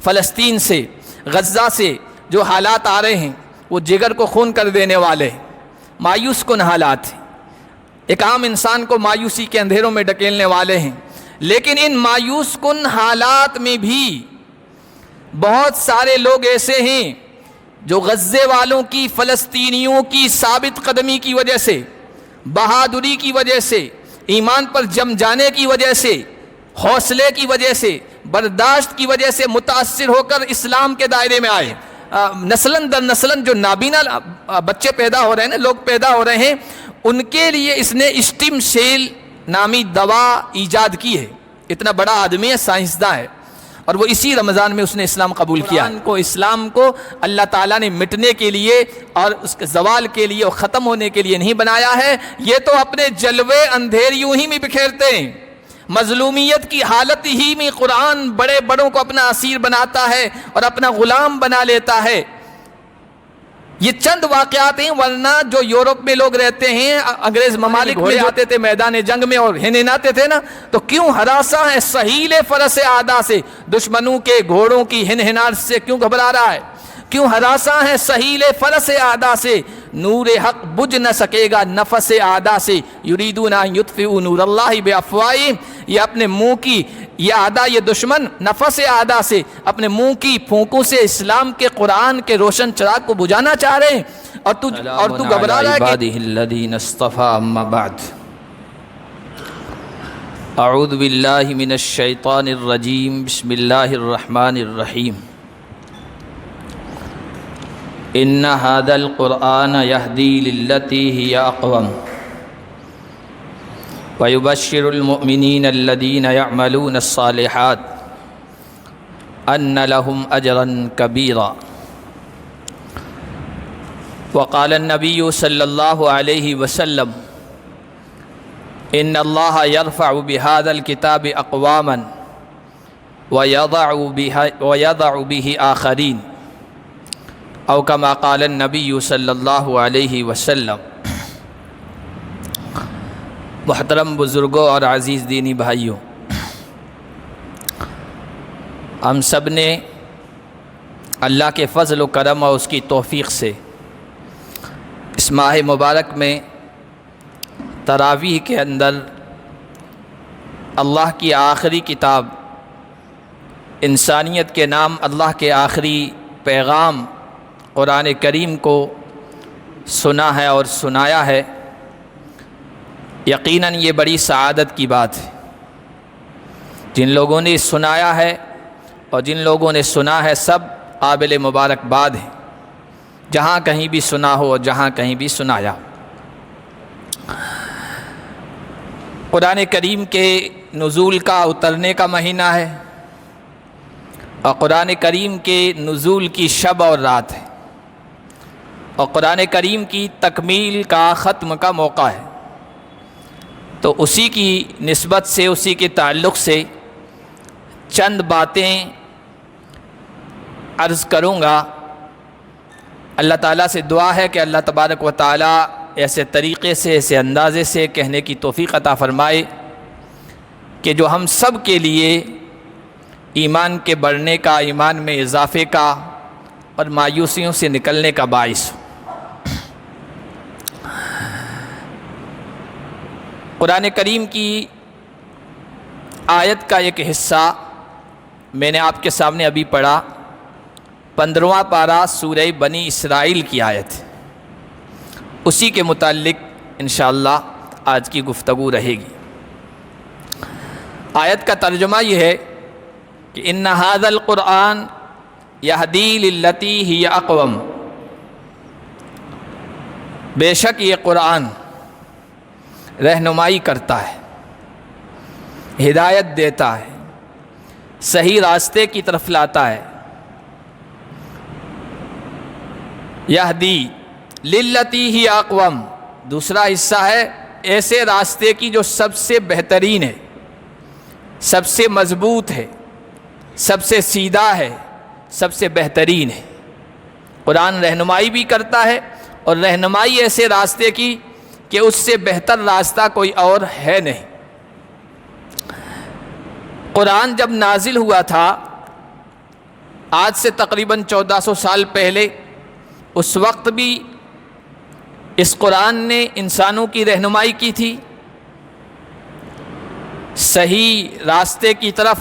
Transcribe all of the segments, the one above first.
فلسطین سے، غزہ سے جو حالات آ رہے ہیں وہ جگر کو خون کر دینے والے ہیں، مایوس کن حالات ہیں، ایک عام انسان کو مایوسی کے اندھیروں میں ڈھکیلنے والے ہیں۔ لیکن ان مایوس کن حالات میں بھی بہت سارے لوگ ایسے ہیں جو غزے والوں کی، فلسطینیوں کی ثابت قدمی کی وجہ سے، بہادری کی وجہ سے، ایمان پر جم جانے کی وجہ سے، حوصلے کی وجہ سے، برداشت کی وجہ سے متاثر ہو کر اسلام کے دائرے میں آئے۔ نسلاً در نسلاً جو نابینا بچے پیدا ہو رہے ہیں نا، لوگ پیدا ہو رہے ہیں، ان کے لیے اس نے اسٹیم سیل نامی دوا ایجاد کی ہے۔ اتنا بڑا آدمی ہے، سائنسداں ہے، اور وہ اسی رمضان میں اس نے اسلام قبول کیا۔ اسلام کو اللہ تعالیٰ نے مٹنے کے لیے اور اس کے زوال کے لیے اور ختم ہونے کے لیے نہیں بنایا ہے، یہ تو اپنے جلوے اندھیریوں ہی میں بکھیرتے ہیں۔ مظلومیت کی حالت ہی میں قرآن بڑے بڑوں کو اپنا اسیر بناتا ہے اور اپنا غلام بنا لیتا ہے۔ یہ چند واقعات ہیں، ورنہ جو یورپ میں لوگ رہتے ہیں، انگریز ممالک میں جاتے تھے میدان جنگ میں اور ہنہناتے تھے نا، تو کیوں ہراساں ہے سہیل فرس اعدا سے، دشمنوں کے گھوڑوں کی ہنہناٹ سے کیوں گھبرا رہا ہے؟ کیوں ہراساں ہے سہیل فرس اعدا سے، نور حق بجھ نہ سکے گا نفس اعدا سے، یریدون ان یطفئوا نور اللہ بافواہہم، یہ اپنے منہ کی، یہ اعدا، یہ دشمن نفس اعدا سے اپنے منہ کی پھونکوں سے اسلام کے قرآن کے روشن چراغ کو بجھانا چاہ رہے ہیں، اور تو گھبرا رہا ہے کہ عبادہ الذین اصطفیٰ اما بعد۔ اعوذ باللہ من الشیطان الرجیم، بسم اللہ الرحمن الرحیم۔ ان ھذا القرآن یہدی للتی ہی اقوم ویبشر المؤمنین الذین یعملون الصالحات ان لهم اجرا کبیرا۔ وقال النبی صلی اللہ علیہ وسلم ان اللہ یرفع بهذا الکتاب اقواما ویضع به آخرین، او کما قال النبی صلی اللہ علیہ وسلم۔ محترم بزرگوں اور عزیز دینی بھائیوں، ہم سب نے اللہ کے فضل و کرم اور اس کی توفیق سے اس ماہ مبارک میں تراویح کے اندر اللہ کی آخری کتاب، انسانیت کے نام اللہ کے آخری پیغام قرآن کریم کو سنا ہے اور سنایا ہے۔ یقیناً یہ بڑی سعادت کی بات ہے۔ جن لوگوں نے سنایا ہے اور جن لوگوں نے سنا ہے سب قابل مبارکباد ہیں، جہاں کہیں بھی سنا ہو اور جہاں کہیں بھی سنایا۔ قرآن کریم کے نزول کا، اترنے کا مہینہ ہے، اور قرآن کریم کے نزول کی شب اور رات ہے، اور قرآن کریم کی تکمیل کا، ختم کا موقع ہے۔ تو اسی کی نسبت سے، اسی کے تعلق سے چند باتیں عرض کروں گا۔ اللہ تعالیٰ سے دعا ہے کہ اللہ تبارک و تعالیٰ ایسے طریقے سے، ایسے اندازے سے کہنے کی توفیق عطا فرمائے کہ جو ہم سب کے لیے ایمان کے بڑھنے کا، ایمان میں اضافے کا اور مایوسیوں سے نکلنے کا باعث ہو۔ قرآن کریم کی آیت کا ایک حصہ میں نے آپ کے سامنے ابھی پڑھا، 15واں پارہ سورہ بنی اسرائیل کی آیت، اسی کے متعلق انشاءاللہ آج کی گفتگو رہے گی۔ آیت کا ترجمہ یہ ہے کہ ان ھذا القرآن یہدی للتی ہی اقوم، بے شک یہ قرآن رہنمائی کرتا ہے، ہدایت دیتا ہے، صحیح راستے کی طرف لاتا ہے۔ یہدی للتی ہی اقوم، دوسرا حصہ ہے ایسے راستے کی جو سب سے بہترین ہے، سب سے مضبوط ہے، سب سے سیدھا ہے، سب سے بہترین ہے۔ قرآن رہنمائی بھی کرتا ہے، اور رہنمائی ایسے راستے کی کہ اس سے بہتر راستہ کوئی اور ہے نہیں۔ قرآن جب نازل ہوا تھا آج سے تقریباً 1400 سال پہلے، اس وقت بھی اس قرآن نے انسانوں کی رہنمائی کی تھی، صحیح راستے کی طرف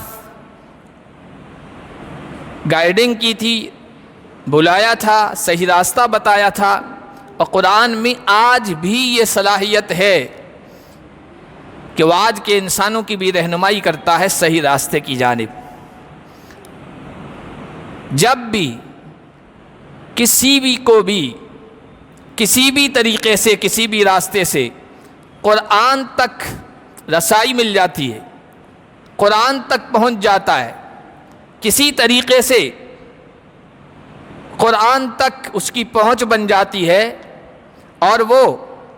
گائیڈنگ کی تھی، بلایا تھا، صحیح راستہ بتایا تھا، اور قرآن میں آج بھی یہ صلاحیت ہے کہ وہ آج کے انسانوں کی بھی رہنمائی کرتا ہے صحیح راستے کی جانب۔ جب بھی کسی بھی کو بھی کسی بھی طریقے سے کسی بھی راستے سے قرآن تک رسائی مل جاتی ہے، قرآن تک پہنچ جاتا ہے، کسی طریقے سے قرآن تک اس کی پہنچ بن جاتی ہے، اور وہ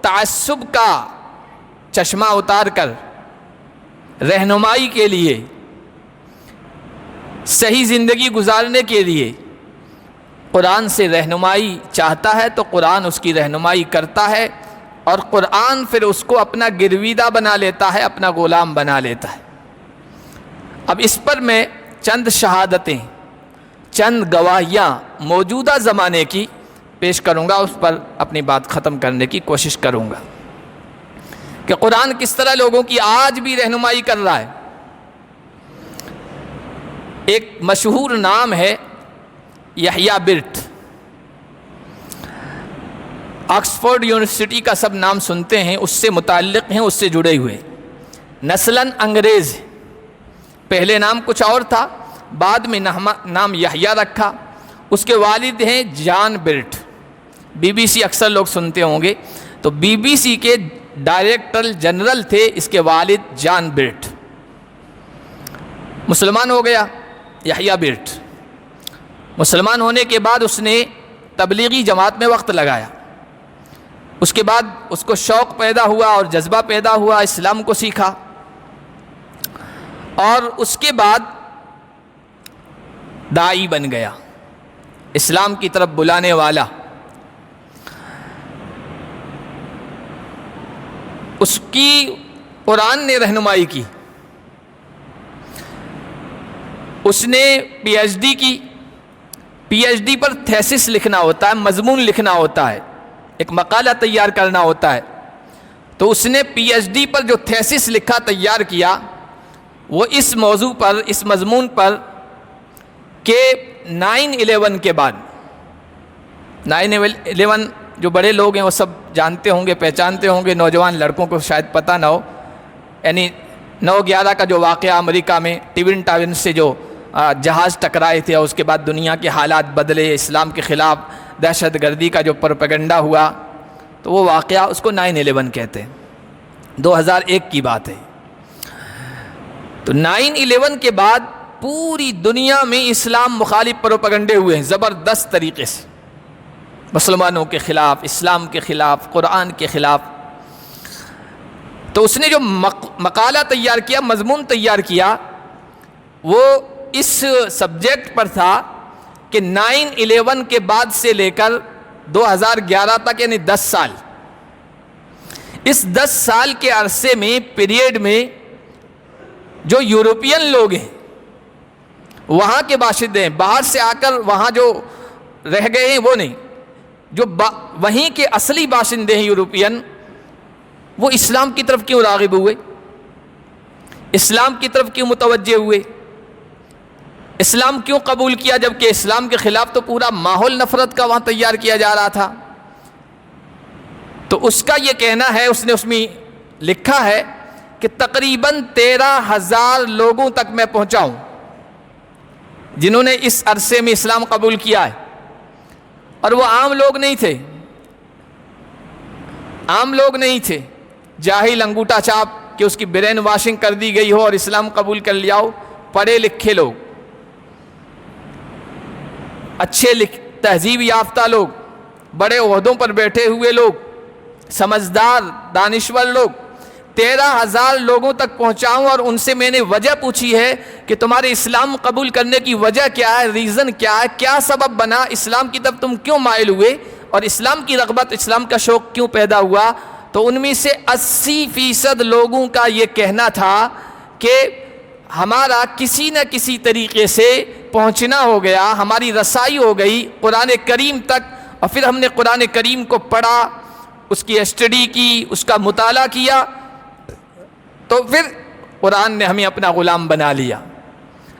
تعصب کا چشمہ اتار کر رہنمائی کے لیے، صحیح زندگی گزارنے کے لیے قرآن سے رہنمائی چاہتا ہے، تو قرآن اس کی رہنمائی کرتا ہے، اور قرآن پھر اس کو اپنا گرویدہ بنا لیتا ہے، اپنا غلام بنا لیتا ہے۔ اب اس پر میں چند شہادتیں، چند گواہیاں موجودہ زمانے کی پیش کروں گا، اس پر اپنی بات ختم کرنے کی کوشش کروں گا کہ قرآن کس طرح لوگوں کی آج بھی رہنمائی کر رہا ہے۔ ایک مشہور نام ہے یحییٰ برٹ، آکسفورڈ یونیورسٹی کا سب نام سنتے ہیں، اس سے متعلق ہیں، اس سے جڑے ہوئے، نسلاً انگریز، پہلے نام کچھ اور تھا، بعد میں نام یحییٰ رکھا۔ اس کے والد ہیں جان برٹ، BBC اکثر لوگ سنتے ہوں گے، تو BBC کے ڈائریکٹر جنرل تھے اس کے والد جان برٹ۔ مسلمان ہو گیا یحییٰ برٹ، مسلمان ہونے کے بعد اس نے تبلیغی جماعت میں وقت لگایا، اس کے بعد اس کو شوق پیدا ہوا اور جذبہ پیدا ہوا، اسلام کو سیکھا، اور اس کے بعد داعی بن گیا، اسلام کی طرف بلانے والا۔ اس کی قرآن نے رہنمائی کی، اس نے PhD کی، PhD پر تھیسس لکھنا ہوتا ہے، مضمون لکھنا ہوتا ہے، ایک مقالہ تیار کرنا ہوتا ہے، تو اس نے PhD پر جو تھیسس لکھا، تیار کیا، وہ اس موضوع پر، اس مضمون پر کہ 9/11 کے بعد، 9/11 جو بڑے لوگ ہیں وہ سب جانتے ہوں گے، پہچانتے ہوں گے، نوجوان لڑکوں کو شاید پتہ نہ ہو، یعنی 9/11 کا جو واقعہ امریکہ میں ٹوین ٹاورز سے جو جہاز ٹکرائے تھے، اور اس کے بعد دنیا کے حالات بدلے، اسلام کے خلاف دہشت گردی کا جو پروپیگنڈا ہوا، تو وہ واقعہ اس کو 9/11 کہتے ہیں، 2001 کی بات ہے۔ تو 9/11 کے بعد پوری دنیا میں اسلام مخالف پروپیگنڈے ہوئے ہیں زبردست طریقے سے، مسلمانوں کے خلاف، اسلام کے خلاف، قرآن کے خلاف۔ تو اس نے جو مقالہ تیار کیا، مضمون تیار کیا، وہ اس سبجیکٹ پر تھا کہ 9/11 کے بعد سے لے کر 2011 تک، یعنی 10 سال، اس 10 سال کے عرصے میں، پیریڈ میں، جو یورپین لوگ ہیں، وہاں کے باشندے ہیں، باہر سے آ کر وہاں جو رہ گئے ہیں وہ نہیں، جو وہیں کے اصلی باشندے ہیں یورپین، وہ اسلام کی طرف کیوں راغب ہوئے، اسلام کی طرف کیوں متوجہ ہوئے، اسلام کیوں قبول کیا، جبکہ اسلام کے خلاف تو پورا ماحول نفرت کا وہاں تیار کیا جا رہا تھا۔ تو اس کا یہ کہنا ہے، اس نے اس میں لکھا ہے کہ تقریباً 13,000 لوگوں تک میں پہنچا ہوں جنہوں نے اس عرصے میں اسلام قبول کیا ہے، اور وہ عام لوگ نہیں تھے، عام لوگ نہیں تھے، جاہل انگوٹھا چھاپ کہ اس کی برین واشنگ کر دی گئی ہو اور اسلام قبول کر لیا ہو، پڑھے لکھے لوگ، اچھے تہذیب یافتہ لوگ، بڑے عہدوں پر بیٹھے ہوئے لوگ، سمجھدار دانشور لوگ، 13,000 لوگوں تک پہنچا ہوں، اور ان سے میں نے وجہ پوچھی ہے کہ تمہارے اسلام قبول کرنے کی وجہ کیا ہے، ریزن کیا ہے، کیا سبب بنا، اسلام کی طرف تم کیوں مائل ہوئے، اور اسلام کی رغبت، اسلام کا شوق کیوں پیدا ہوا۔ تو ان میں سے 80% لوگوں کا یہ کہنا تھا کہ ہمارا کسی نہ کسی طریقے سے پہنچنا ہو گیا، ہماری رسائی ہو گئی قرآن کریم تک، اور پھر ہم نے قرآن کریم کو پڑھا، اس کی اسٹڈی کی، اس کا مطالعہ کیا، تو پھر قرآن نے ہمیں اپنا غلام بنا لیا۔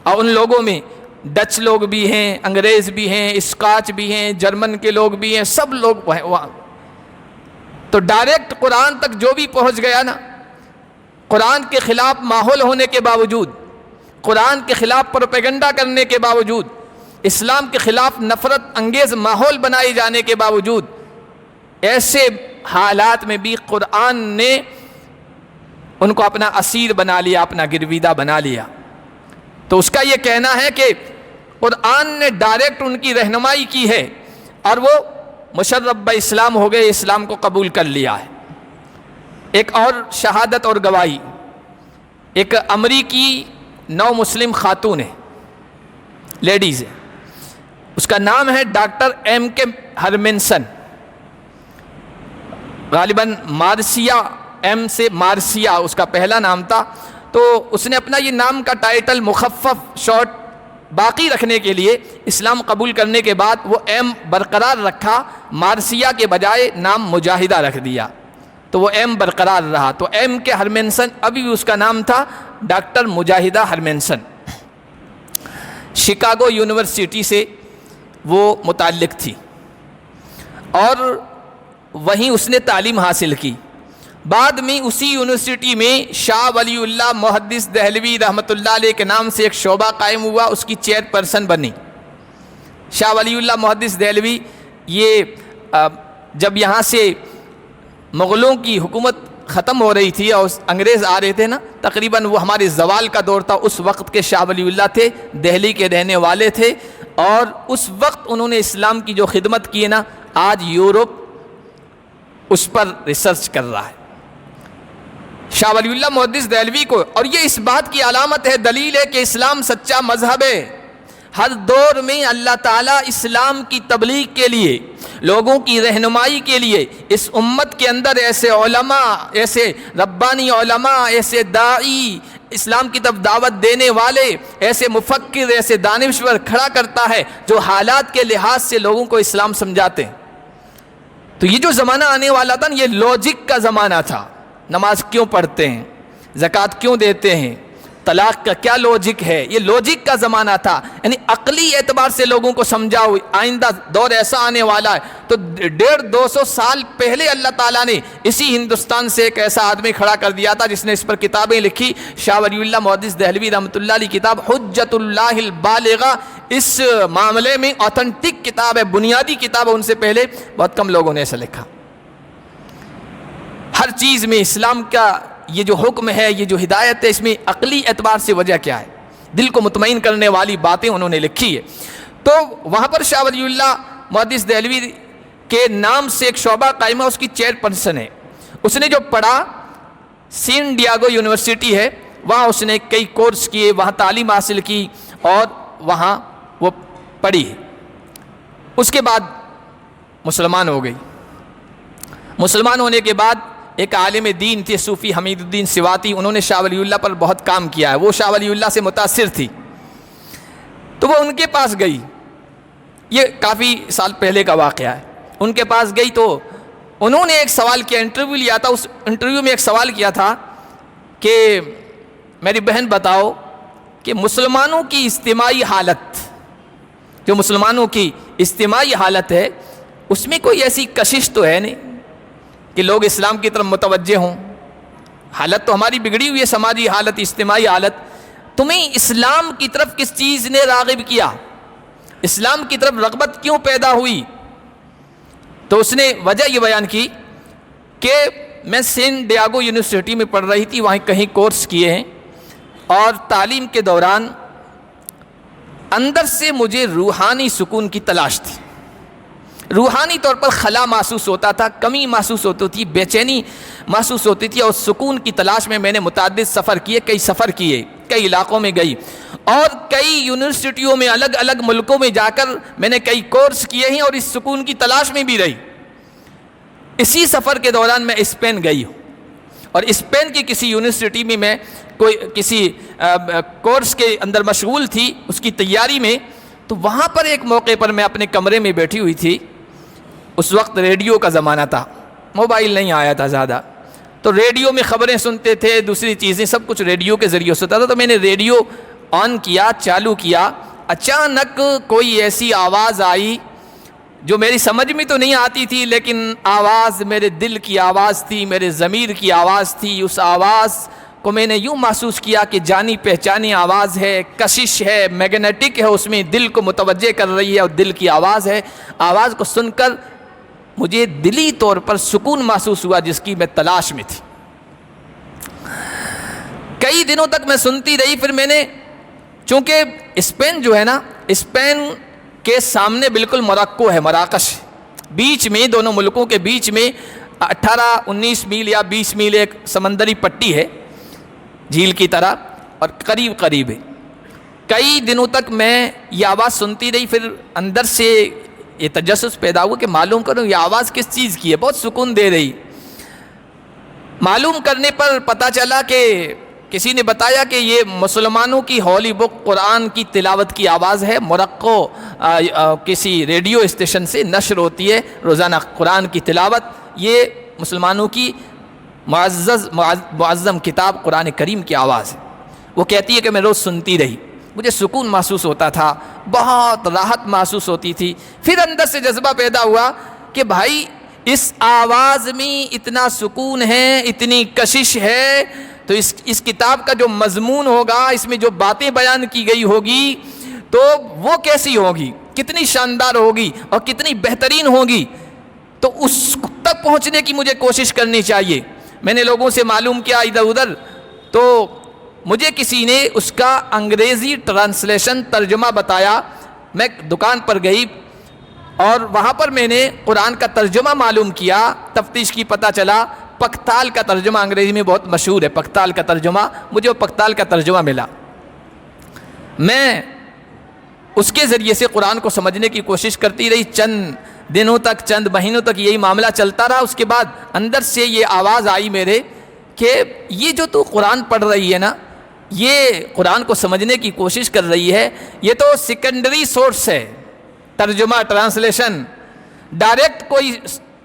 اور ان لوگوں میں ڈچ لوگ بھی ہیں، انگریز بھی ہیں، اسکاچ بھی ہیں، جرمن کے لوگ بھی ہیں، سب لوگ وہاں۔ تو ڈائریکٹ قرآن تک جو بھی پہنچ گیا نا، قرآن کے خلاف ماحول ہونے کے باوجود، قرآن کے خلاف پروپیگنڈا کرنے کے باوجود، اسلام کے خلاف نفرت انگیز ماحول بنائے جانے کے باوجود، ایسے حالات میں بھی قرآن نے ان کو اپنا اسیر بنا لیا، اپنا گرویدہ بنا لیا۔ تو اس کا یہ کہنا ہے کہ قرآن نے ڈائریکٹ ان کی رہنمائی کی ہے اور وہ مشرب اسلام ہو گئے، اسلام کو قبول کر لیا ہے۔ ایک اور شہادت اور گواہی، ایک امریکی نو مسلم خاتون ہے، لیڈیز ہے، اس کا نام ہے ڈاکٹر ایم کے ہرمنسن، غالباً مارسیا، ایم سے مارسیا اس کا پہلا نام تھا۔ تو اس نے اپنا یہ نام کا ٹائٹل مخفف شارٹ باقی رکھنے کے لیے اسلام قبول کرنے کے بعد وہ ایم برقرار رکھا، مارسیا کے بجائے نام مجاہدہ رکھ دیا، تو وہ ایم برقرار رہا۔ تو ایم کے ہرمنسن ابھی بھی اس کا نام تھا ڈاکٹر مجاہدہ ہرمنسن۔ شکاگو یونیورسٹی سے وہ متعلق تھی اور وہیں اس نے تعلیم حاصل کی۔ بعد میں اسی یونیورسٹی میں شاہ ولی اللہ محدث دہلوی رحمۃ اللہ علیہ کے نام سے ایک شعبہ قائم ہوا، اس کی چیئر پرسن بنی۔ شاہ ولی اللہ محدث دہلوی یہ جب یہاں سے مغلوں کی حکومت ختم ہو رہی تھی اور انگریز آ رہے تھے نا، تقریباً وہ ہمارے زوال کا دور تھا، اس وقت کے شاہ ولی اللہ تھے، دہلی کے رہنے والے تھے، اور اس وقت انہوں نے اسلام کی جو خدمت کی ہے نا، آج یورپ اس پر ریسرچ کر رہا ہے۔ شاہ ولی اللہ محدث دہلوی کو، اور یہ اس بات کی علامت ہے، دلیل ہے کہ اسلام سچا مذہب ہے۔ ہر دور میں اللہ تعالیٰ اسلام کی تبلیغ کے لیے، لوگوں کی رہنمائی کے لیے اس امت کے اندر ایسے علماء، ایسے ربانی علماء، ایسے داعی، اسلام کی طرف دعوت دینے والے، ایسے مفکر، ایسے دانشور کھڑا کرتا ہے جو حالات کے لحاظ سے لوگوں کو اسلام سمجھاتے ہیں۔ تو یہ جو زمانہ آنے والا تھا یہ لاجک کا زمانہ تھا، نماز کیوں پڑھتے ہیں، زکوٰۃ کیوں دیتے ہیں، طلاق کا کیا لاجک ہے، یہ لاجک کا زمانہ تھا، یعنی عقلی اعتبار سے لوگوں کو سمجھاؤ۔ آئندہ دور ایسا آنے والا ہے، تو 150-200 سال پہلے اللہ تعالیٰ نے اسی ہندوستان سے ایک ایسا آدمی کھڑا کر دیا تھا جس نے اس پر کتابیں لکھی۔ شاہ ولی اللہ محدث دہلوی رحمۃ اللہ علیہ کتاب حجت اللہ البالغہ اس معاملے میں آتھنٹک کتاب ہے، بنیادی کتاب ہے، ان سے پہلے بہت کم لوگوں نے ایسا لکھا۔ ہر چیز میں اسلام کا یہ جو حکم ہے، یہ جو ہدایت ہے، اس میں عقلی اعتبار سے وجہ کیا ہے، دل کو مطمئن کرنے والی باتیں انہوں نے لکھی ہے۔ تو وہاں پر شاہ ولی اللہ محدث دہلوی کے نام سے ایک شعبہ قائم ہے، اس کی چیئر پرسن ہے۔ اس نے جو پڑھا، سین ڈیاگو یونیورسٹی ہے، وہاں اس نے کئی کورس کیے، وہاں تعلیم حاصل کی اور وہاں وہ پڑھی۔ اس کے بعد مسلمان ہو گئی۔ مسلمان ہونے کے بعد ایک عالم دین تھے صوفی حمید الدین سواتی، انہوں نے شاہ ولی اللہ پر بہت کام کیا ہے، وہ شاہ ولی اللہ سے متاثر تھی، تو وہ ان کے پاس گئی۔ یہ کافی سال پہلے کا واقعہ ہے۔ ان کے پاس گئی تو انہوں نے ایک سوال کیا، انٹرویو لیا تھا، اس انٹرویو میں ایک سوال کیا تھا کہ میری بہن بتاؤ کہ مسلمانوں کی اجتماعی حالت، جو مسلمانوں کی اجتماعی حالت ہے، اس میں کوئی ایسی کشش تو ہے نہیں کہ لوگ اسلام کی طرف متوجہ ہوں؟ حالت تو ہماری بگڑی ہوئی ہے، سماجی حالت، اجتماعی حالت۔ تمہیں اسلام کی طرف کس چیز نے راغب کیا؟ اسلام کی طرف رغبت کیوں پیدا ہوئی؟ تو اس نے وجہ یہ بیان کی کہ میں سین ڈیاگو یونیورسٹی میں پڑھ رہی تھی، وہیں کہیں کورس کیے ہیں، اور تعلیم کے دوران اندر سے مجھے روحانی سکون کی تلاش تھی، روحانی طور پر خلا محسوس ہوتا تھا، کمی محسوس ہوتی تھی، بے چینی محسوس ہوتی تھی، اور سکون کی تلاش میں میں نے متعدد سفر کیے، کئی سفر کیے، کئی علاقوں میں گئی، اور کئی یونیورسٹیوں میں الگ الگ ملکوں میں جا کر میں نے کئی کورس کیے ہیں، اور اس سکون کی تلاش میں بھی رہی۔ اسی سفر کے دوران میں اسپین گئی ہوں، اور اسپین کی کسی یونیورسٹی میں کوئی کسی کورس کے اندر مشغول تھی اس کی تیاری میں، تو وہاں پر ایک موقع پر میں اپنے کمرے میں بیٹھی ہوئی تھی. اس وقت ریڈیو کا زمانہ تھا، موبائل نہیں آیا تھا زیادہ، تو ریڈیو میں خبریں سنتے تھے، دوسری چیزیں سب کچھ ریڈیو کے ذریعے سنتا تھا. تو میں نے ریڈیو آن کیا، چالو کیا، اچانک کوئی ایسی آواز آئی جو میری سمجھ میں تو نہیں آتی تھی، لیکن آواز میرے دل کی آواز تھی، میرے ضمیر کی آواز تھی. اس آواز کو میں نے یوں محسوس کیا کہ جانی پہچانی آواز ہے، کشش ہے، میگنیٹک ہے، اس میں دل کو متوجہ کر رہی ہے اور دل کی آواز ہے. آواز کو سن کر مجھے دلی طور پر سکون محسوس ہوا جس کی میں تلاش میں تھی. کئی دنوں تک میں سنتی رہی. پھر میں نے، چونکہ اسپین جو ہے نا، اسپین کے سامنے بالکل موروکو ہے، مراکش، بیچ میں، دونوں ملکوں کے بیچ میں 18-19 میل یا 20 میل ایک سمندری پٹی ہے جھیل کی طرح، اور قریب قریب ہے. کئی دنوں تک میں یہ آواز سنتی رہی. پھر اندر سے یہ تجسس پیدا ہوا کہ معلوم کروں یہ آواز کس چیز کی ہے، بہت سکون دے رہی. معلوم کرنے پر پتہ چلا کہ کسی نے بتایا کہ یہ مسلمانوں کی ہولی بک قرآن کی تلاوت کی آواز ہے. موروکو کسی ریڈیو اسٹیشن سے نشر ہوتی ہے روزانہ قرآن کی تلاوت. یہ مسلمانوں کی معظم کتاب قرآن کریم کی آواز ہے. وہ کہتی ہے کہ میں روز سنتی رہی، مجھے سکون محسوس ہوتا تھا، بہت راحت محسوس ہوتی تھی. پھر اندر سے جذبہ پیدا ہوا کہ بھائی اس آواز میں اتنا سکون ہے، اتنی کشش ہے، تو اس کتاب کا جو مضمون ہوگا، اس میں جو باتیں بیان کی گئی ہوگی تو وہ کیسی ہوگی، کتنی شاندار ہوگی اور کتنی بہترین ہوگی. تو اس تک پہنچنے کی مجھے کوشش کرنی چاہیے. میں نے لوگوں سے معلوم کیا ادھر ادھر، تو مجھے کسی نے اس کا انگریزی ٹرانسلیشن ترجمہ بتایا. میں دکان پر گئی اور وہاں پر میں نے قرآن کا ترجمہ معلوم کیا. تفتیش کی پتہ چلا پختال کا ترجمہ انگریزی میں بہت مشہور ہے، پختال کا ترجمہ. مجھے وہ پختال کا ترجمہ ملا. میں اس کے ذریعے سے قرآن کو سمجھنے کی کوشش کرتی رہی. چند دنوں تک، چند مہینوں تک یہی معاملہ چلتا رہا. اس کے بعد اندر سے یہ آواز آئی میرے کہ یہ جو تو قرآن پڑھ رہی ہے نا، یہ قرآن کو سمجھنے کی کوشش کر رہی ہے، یہ تو سیکنڈری سورس ہے، ترجمہ ٹرانسلیشن، ڈائریکٹ کوئی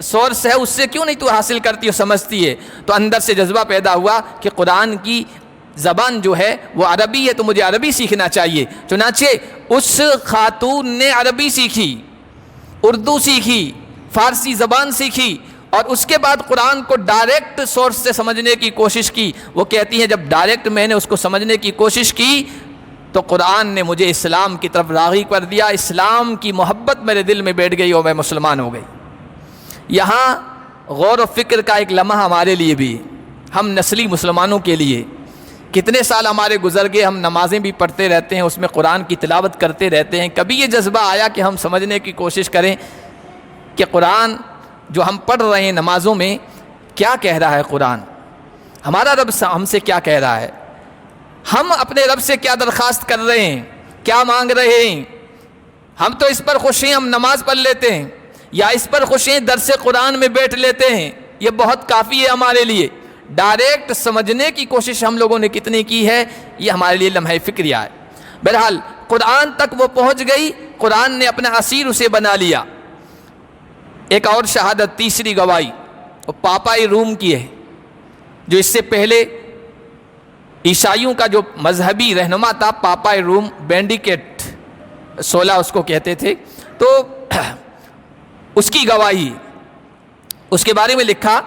سورس ہے، اس سے کیوں نہیں تو حاصل کرتی اور سمجھتی ہے. تو اندر سے جذبہ پیدا ہوا کہ قرآن کی زبان جو ہے وہ عربی ہے، تو مجھے عربی سیکھنا چاہیے. چنانچہ اس خاتون نے عربی سیکھی، اردو سیکھی، فارسی زبان سیکھی، اور اس کے بعد قرآن کو ڈائریکٹ سورس سے سمجھنے کی کوشش کی. وہ کہتی ہیں جب ڈائریکٹ میں نے اس کو سمجھنے کی کوشش کی تو قرآن نے مجھے اسلام کی طرف راغب کر دیا. اسلام کی محبت میرے دل میں بیٹھ گئی اور میں مسلمان ہو گئی. یہاں غور و فکر کا ایک لمحہ ہمارے لیے بھی، ہم نسلی مسلمانوں کے لیے. کتنے سال ہمارے گزر گئے، ہم نمازیں بھی پڑھتے رہتے ہیں، اس میں قرآن کی تلاوت کرتے رہتے ہیں. کبھی یہ جذبہ آیا کہ ہم سمجھنے کی کوشش کریں کہ قرآن جو ہم پڑھ رہے ہیں نمازوں میں کیا کہہ رہا ہے؟ قرآن ہمارا رب ہم سے کیا کہہ رہا ہے؟ ہم اپنے رب سے کیا درخواست کر رہے ہیں، کیا مانگ رہے ہیں؟ ہم تو اس پر خوش ہیں ہم نماز پڑھ لیتے ہیں، یا اس پر خوش ہیں درس قرآن میں بیٹھ لیتے ہیں، یہ بہت کافی ہے ہمارے لیے. ڈائریکٹ سمجھنے کی کوشش ہم لوگوں نے کتنی کی ہے، یہ ہمارے لیے لمحہ فکریہ ہے. بہرحال قرآن تک وہ پہنچ گئی، قرآن نے اپنا اسیر اسے بنا لیا. ایک اور شہادت، تیسری گواہی، وہ پاپائے روم کی ہے، جو اس سے پہلے عیسائیوں کا جو مذہبی رہنما تھا پاپائے روم، بینڈیکٹ 16 اس کو کہتے تھے. تو اس کی گواہی، اس کے بارے میں لکھا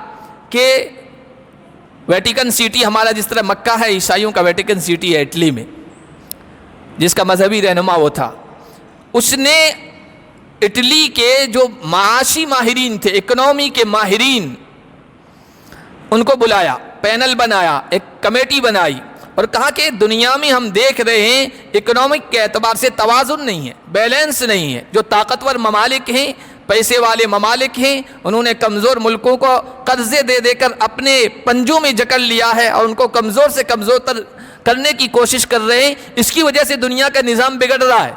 کہ ویٹیکن سٹی ہمارا جس طرح مکہ ہے، عیسائیوں کا ویٹیکن سٹی ہے اٹلی میں، جس کا مذہبی رہنما وہ تھا. اس نے اٹلی کے جو معاشی ماہرین تھے، اکنومی کے ماہرین، ان کو بلایا، پینل بنایا، ایک کمیٹی بنائی اور کہا کہ دنیا میں ہم دیکھ رہے ہیں اکنامک کے اعتبار سے توازن نہیں ہے، بیلنس نہیں ہے. جو طاقتور ممالک ہیں، پیسے والے ممالک ہیں، انہوں نے کمزور ملکوں کو قرضے دے دے کر اپنے پنجوں میں جکڑ لیا ہے اور ان کو کمزور سے کمزور تر کرنے کی کوشش کر رہے ہیں. اس کی وجہ سے دنیا کا نظام بگڑ رہا ہے.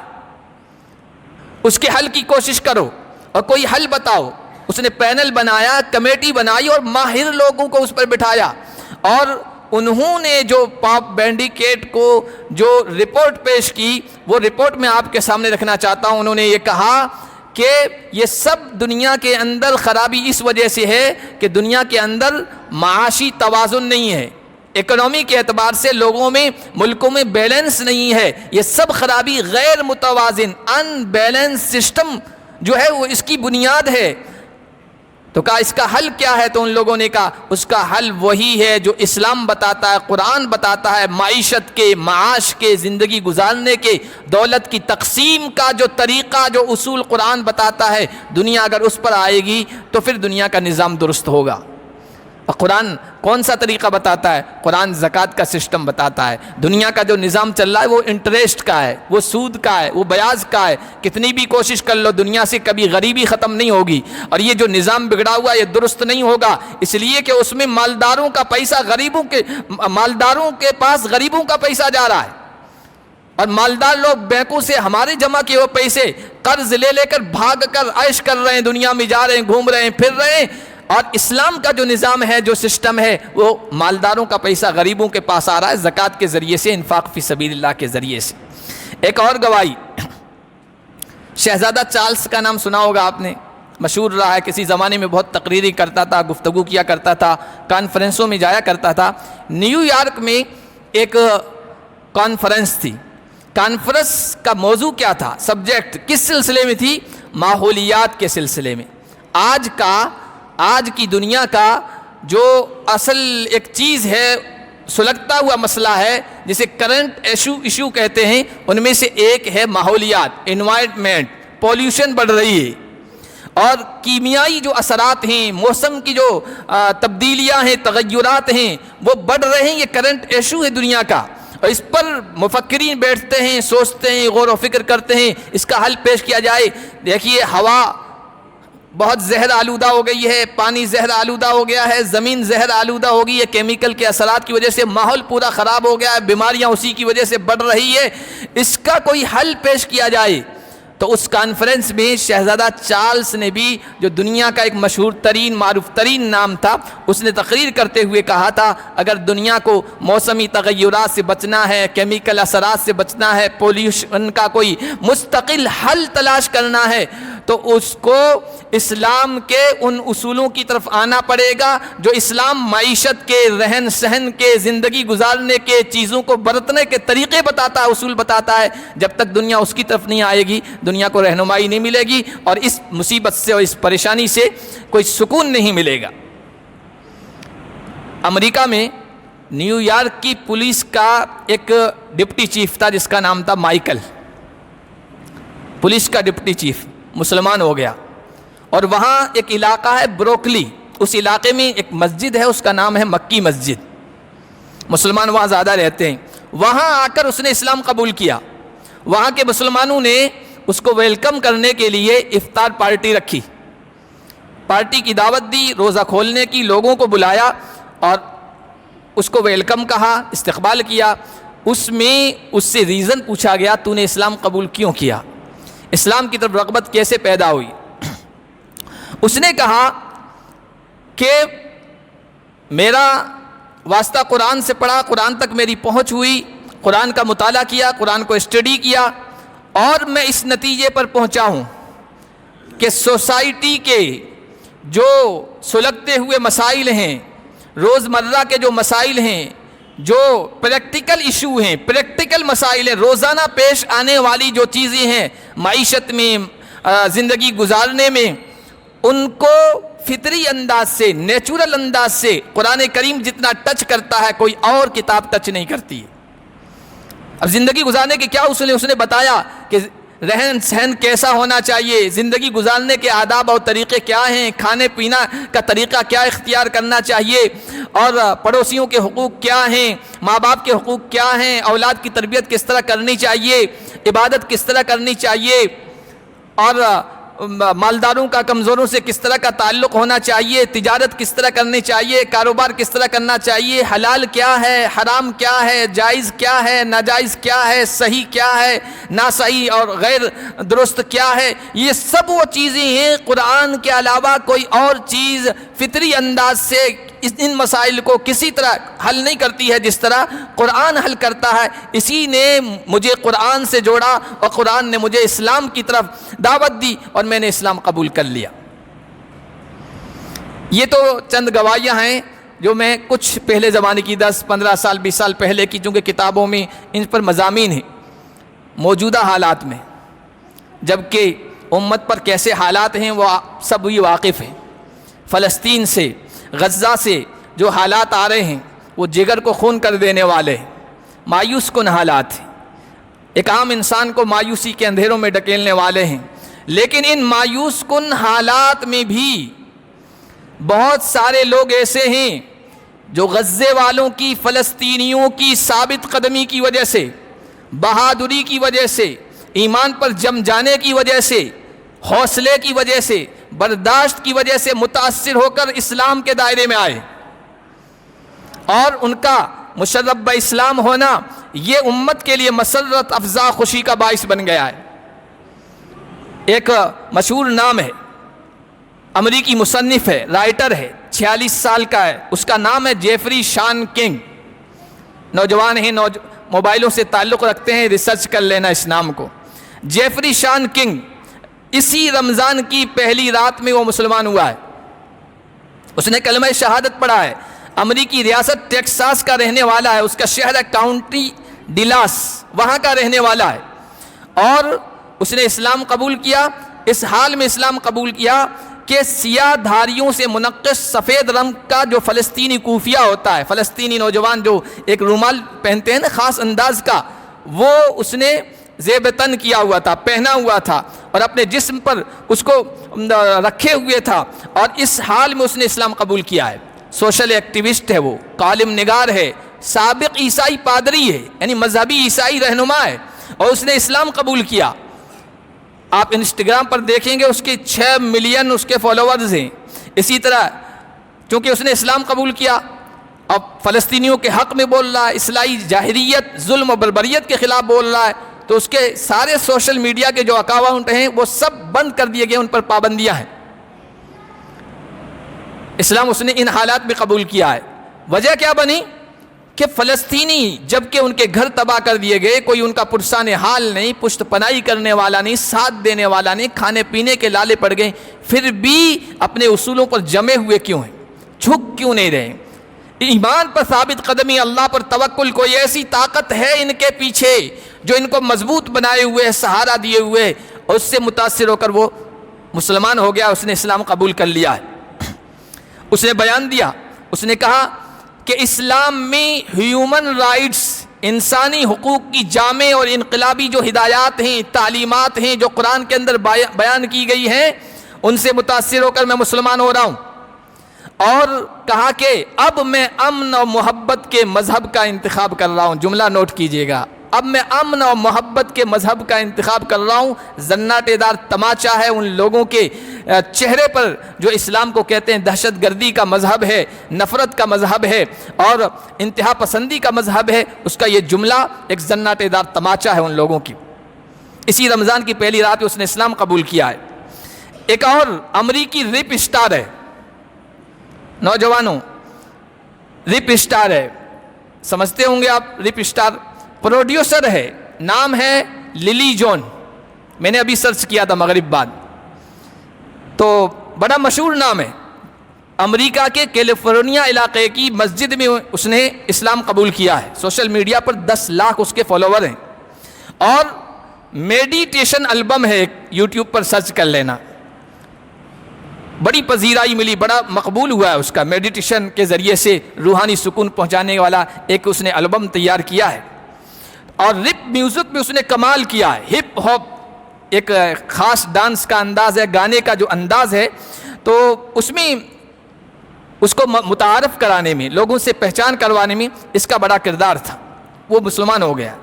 اس کے حل کی کوشش کرو اور کوئی حل بتاؤ. اس نے پینل بنایا، کمیٹی بنائی اور ماہر لوگوں کو اس پر بٹھایا اور انہوں نے جو پاپ بینڈیکیٹ کو جو رپورٹ پیش کی وہ رپورٹ میں آپ کے سامنے رکھنا چاہتا ہوں. انہوں نے یہ کہا کہ یہ سب دنیا کے اندر خرابی اس وجہ سے ہے کہ دنیا کے اندر معاشی توازن نہیں ہے, اکنومی کے اعتبار سے لوگوں میں ملکوں میں بیلنس نہیں ہے. یہ سب خرابی غیر متوازن ان بیلنس سسٹم جو ہے وہ اس کی بنیاد ہے. تو کہا اس کا حل کیا ہے؟ تو ان لوگوں نے کہا اس کا حل وہی ہے جو اسلام بتاتا ہے, قرآن بتاتا ہے, معیشت کے, معاش کے, زندگی گزارنے کے, دولت کی تقسیم کا جو طریقہ, جو اصول قرآن بتاتا ہے, دنیا اگر اس پر آئے گی تو پھر دنیا کا نظام درست ہوگا. اور قرآن کون سا طریقہ بتاتا ہے؟ قرآن زکوٰۃ کا سسٹم بتاتا ہے. دنیا کا جو نظام چل رہا ہے وہ انٹرسٹ کا ہے, وہ سود کا ہے, وہ بیاض کا ہے. کتنی بھی کوشش کر لو دنیا سے کبھی غریبی ختم نہیں ہوگی, اور یہ جو نظام بگڑا ہوا یہ درست نہیں ہوگا, اس لیے کہ اس میں مالداروں کا پیسہ مالداروں کے پاس غریبوں کا پیسہ جا رہا ہے, اور مالدار لوگ بینکوں سے ہمارے جمع کیے ہوئے پیسے قرض لے کر بھاگ کر عیش کر رہے ہیں, دنیا میں جا رہے ہیں, گھوم رہے ہیں, پھر رہے ہیں. اور اسلام کا جو نظام ہے, جو سسٹم ہے, وہ مالداروں کا پیسہ غریبوں کے پاس آ رہا ہے زکوٰۃ کے ذریعے سے, انفاق فی سبیل اللہ کے ذریعے سے. ایک اور گواہی, شہزادہ چارلس کا نام سنا ہوگا آپ نے, مشہور رہا ہے, کسی زمانے میں بہت تقریری کرتا تھا, گفتگو کیا کرتا تھا, کانفرنسوں میں جایا کرتا تھا. نیو یارک میں ایک کانفرنس تھی. کانفرنس کا موضوع کیا تھا, سبجیکٹ کس سلسلے میں تھی؟ ماحولیات کے سلسلے میں. آج کی دنیا کا جو اصل ایک چیز ہے, سلگتا ہوا مسئلہ ہے, جسے کرنٹ ایشو کہتے ہیں, ان میں سے ایک ہے ماحولیات, انوائرمنٹ. پولیوشن بڑھ رہی ہے, اور کیمیائی جو اثرات ہیں, موسم کی جو تبدیلیاں ہیں, تغیرات ہیں, وہ بڑھ رہے ہیں. یہ کرنٹ ایشو ہے دنیا کا, اور اس پر مفکرین بیٹھتے ہیں, سوچتے ہیں, غور و فکر کرتے ہیں, اس کا حل پیش کیا جائے. دیکھیے ہوا بہت زہر آلودہ ہو گئی ہے, پانی زہر آلودہ ہو گیا ہے, زمین زہر آلودہ ہو گئی ہے, کیمیکل کے اثرات کی وجہ سے ماحول پورا خراب ہو گیا ہے, بیماریاں اسی کی وجہ سے بڑھ رہی ہے. اس کا کوئی حل پیش کیا جائے. تو اس کانفرنس میں شہزادہ چارلس نے بھی, جو دنیا کا ایک مشہور ترین, معروف ترین نام تھا, اس نے تقریر کرتے ہوئے کہا تھا اگر دنیا کو موسمی تغیرات سے بچنا ہے, کیمیکل اثرات سے بچنا ہے, پولیوشن کا کوئی مستقل حل تلاش کرنا ہے, تو اس کو اسلام کے ان اصولوں کی طرف آنا پڑے گا جو اسلام معیشت کے, رہن سہن کے, زندگی گزارنے کے, چیزوں کو برتنے کے طریقے بتاتا ہے, اصول بتاتا ہے. جب تک دنیا اس کی طرف نہیں آئے گی دنیا کو رہنمائی نہیں ملے گی, اور اس مصیبت سے اور اس پریشانی سے کوئی سکون نہیں ملے گا. امریکہ میں نیو یارک کی پولیس کا ایک ڈپٹی چیف تھا جس کا نام تھا مائیکل. پولیس کا ڈپٹی چیف مسلمان ہو گیا, اور وہاں ایک علاقہ ہے بروکلی, اس علاقے میں ایک مسجد ہے, اس کا نام ہے مکی مسجد. مسلمان وہاں زیادہ رہتے ہیں. وہاں آ کر اس نے اسلام قبول کیا. وہاں کے مسلمانوں نے اس کو ویلکم کرنے کے لیے افطار پارٹی رکھی, پارٹی کی دعوت دی, روزہ کھولنے کی, لوگوں کو بلایا اور اس کو ویلکم کہا, استقبال کیا. اس میں اس سے ریزن پوچھا گیا تو نے اسلام قبول کیوں کیا, اسلام کی طرف رغبت کیسے پیدا ہوئی. اس نے کہا کہ میرا واسطہ قرآن سے پڑھا, قرآن تک میری پہنچ ہوئی, قرآن کا مطالعہ کیا, قرآن کو اسٹڈی کیا, اور میں اس نتیجے پر پہنچا ہوں کہ سوسائٹی کے جو سلگتے ہوئے مسائل ہیں, روزمرہ کے جو مسائل ہیں, جو پریکٹیکل ایشو ہیں, پریکٹیکل مسائل ہیں, روزانہ پیش آنے والی جو چیزیں ہیں معیشت میں, زندگی گزارنے میں, ان کو فطری انداز سے, نیچرل انداز سے قرآن کریم جتنا ٹچ کرتا ہے کوئی اور کتاب ٹچ نہیں کرتی ہے. اب زندگی گزارنے کے کیا اصول ہیں, اس نے بتایا کہ رہن سہن کیسا ہونا چاہیے, زندگی گزارنے کے آداب اور طریقے کیا ہیں, کھانے پینا کا طریقہ کیا اختیار کرنا چاہیے, اور پڑوسیوں کے حقوق کیا ہیں, ماں باپ کے حقوق کیا ہیں, اولاد کی تربیت کس طرح کرنی چاہیے, عبادت کس طرح کرنی چاہیے, اور مالداروں کا کمزوروں سے کس طرح کا تعلق ہونا چاہیے, تجارت کس طرح کرنی چاہیے, کاروبار کس طرح کرنا چاہیے, حلال کیا ہے, حرام کیا ہے, جائز کیا ہے, ناجائز کیا ہے, صحیح کیا ہے, ناصحیح اور غیر درست کیا ہے. یہ سب وہ چیزیں ہیں قرآن کے علاوہ کوئی اور چیز فطری انداز سے ان مسائل کو کسی طرح حل نہیں کرتی ہے جس طرح قرآن حل کرتا ہے۔ اسی نے مجھے قرآن سے جوڑا اور قرآن نے مجھے اسلام کی طرف دعوت دی اور میں نے اسلام قبول کر لیا۔ یہ تو چند گواہیاں ہیں جو میں کچھ پہلے زمانے کی 10 15 سال 20 سال پہلے کی، چونکہ کتابوں میں ان پر مضامین ہیں موجودہ حالات میں، جبکہ امت پر کیسے حالات ہیں وہ سب ہی واقف ہیں۔ فلسطین سے، غزہ سے جو حالات آ رہے ہیں وہ جگر کو خون کر دینے والے ہیں، مایوس کن حالات ہیں، ایک عام انسان کو مایوسی کے اندھیروں میں ڈھکیلنے والے ہیں۔ لیکن ان مایوس کن حالات میں بھی بہت سارے لوگ ایسے ہیں جو غزے والوں کی، فلسطینیوں کی ثابت قدمی کی وجہ سے، بہادری کی وجہ سے، ایمان پر جم جانے کی وجہ سے، حوصلے کی وجہ سے، برداشت کی وجہ سے متاثر ہو کر اسلام کے دائرے میں آئے، اور ان کا مشرب اسلام ہونا یہ امت کے لیے مسرت افزا خوشی کا باعث بن گیا ہے۔ ایک مشہور نام ہے، امریکی مصنف ہے، رائٹر ہے، 46 سال کا ہے، اس کا نام ہے جیفری شان کنگ۔ نوجوان ہیں، موبائلوں سے تعلق رکھتے ہیں، ریسرچ کر لینا اس نام کو۔ جیفری شان کنگ اسی رمضان کی پہلی رات میں وہ مسلمان ہوا ہے، اس نے کلمہ شہادت پڑھا ہے، امریکی ریاست ٹیکساس کا رہنے والا ہے، اس کا شہر ہے کاؤنٹی ڈیلاس، وہاں کا رہنے والا ہے، اور اس نے اسلام قبول کیا۔ اس حال میں اسلام قبول کیا کہ سیاہ دھاریوں سے منقش سفید رنگ کا جو فلسطینی کوفیہ ہوتا ہے، فلسطینی نوجوان جو ایک رومال پہنتے ہیں نا خاص انداز کا، وہ اس نے زیب تن کیا ہوا تھا، پہنا ہوا تھا، اور اپنے جسم پر اس کو رکھے ہوئے تھا، اور اس حال میں اس نے اسلام قبول کیا ہے۔ سوشل ایکٹیوسٹ ہے، وہ کالم نگار ہے، سابق عیسائی پادری ہے، یعنی مذہبی عیسائی رہنما ہے، اور اس نے اسلام قبول کیا۔ آپ انسٹاگرام پر دیکھیں گے اس کے 6 ملین اس کے فالوورز ہیں۔ اسی طرح چونکہ اس نے اسلام قبول کیا، اب فلسطینیوں کے حق میں بول رہا ہے، اصلاحی جاہلیت، ظلم و بربریت کے خلاف بول رہا ہے، تو اس کے سارے سوشل میڈیا کے جو اکاؤنٹ ہیں وہ سب بند کر دیے گئے، ان پر پابندیاں ہیں۔ اسلام اس نے ان حالات میں قبول کیا ہے۔ وجہ کیا بنی کہ فلسطینی جبکہ ان کے گھر تباہ کر دیے گئے، کوئی ان کا پرسان حال نہیں، پشت پناہی کرنے والا نہیں، ساتھ دینے والا نہیں، کھانے پینے کے لالے پڑ گئے، پھر بھی اپنے اصولوں پر جمے ہوئے کیوں ہیں، جھک کیوں نہیں رہے؟ ایمان پر ثابت قدمی، اللہ پر توکل، کوئی ایسی طاقت ہے ان کے پیچھے جو ان کو مضبوط بنائے ہوئے، سہارا دیے ہوئے، اور اس سے متاثر ہو کر وہ مسلمان ہو گیا، اس نے اسلام قبول کر لیا ہے۔ اس نے بیان دیا، اس نے کہا کہ اسلام میں ہیومن رائٹس، انسانی حقوق کی جامع اور انقلابی جو ہدایات ہیں، تعلیمات ہیں جو قرآن کے اندر بیان کی گئی ہیں، ان سے متاثر ہو کر میں مسلمان ہو رہا ہوں، اور کہا کہ اب میں امن اور محبت کے مذہب کا انتخاب کر رہا ہوں۔ جملہ نوٹ کیجئے گا، اب میں امن اور محبت کے مذہب کا انتخاب کر رہا ہوں۔ زناٹے دار تماچا ہے ان لوگوں کے چہرے پر جو اسلام کو کہتے ہیں دہشت گردی کا مذہب ہے، نفرت کا مذہب ہے اور انتہا پسندی کا مذہب ہے، اس کا یہ جملہ ایک زناٹے دار تماچا ہے ان لوگوں کی۔ اسی رمضان کی پہلی رات میں اس نے اسلام قبول کیا ہے۔ ایک اور امریکی ریپ اسٹار ہے، نوجوانوں ریپ اسٹار ہے، سمجھتے ہوں گے آپ ریپ اسٹار، پروڈیوسر ہے، نام ہے للی جون، میں نے ابھی سرچ کیا تھا مغرب بعد، تو بڑا مشہور نام ہے۔ امریکہ کے کیلیفورنیا علاقے کی مسجد میں اس نے اسلام قبول کیا ہے، سوشل میڈیا پر 10 لاکھ اس کے فالوور ہیں، اور میڈیٹیشن البم ہے، یوٹیوب پر سرچ کر لینا، بڑی پذیرائی ملی، بڑا مقبول ہوا ہے اس کا، میڈیٹیشن کے ذریعے سے روحانی سکون پہنچانے والا ایک اس نے البم تیار کیا ہے۔ اور ریپ میوزک میں اس نے کمال کیا ہے، ہپ ہاپ ایک خاص ڈانس کا انداز ہے، گانے کا جو انداز ہے، تو اس میں اس کو متعارف کرانے میں، لوگوں سے پہچان کروانے میں اس کا بڑا کردار تھا، وہ مسلمان ہو گیا،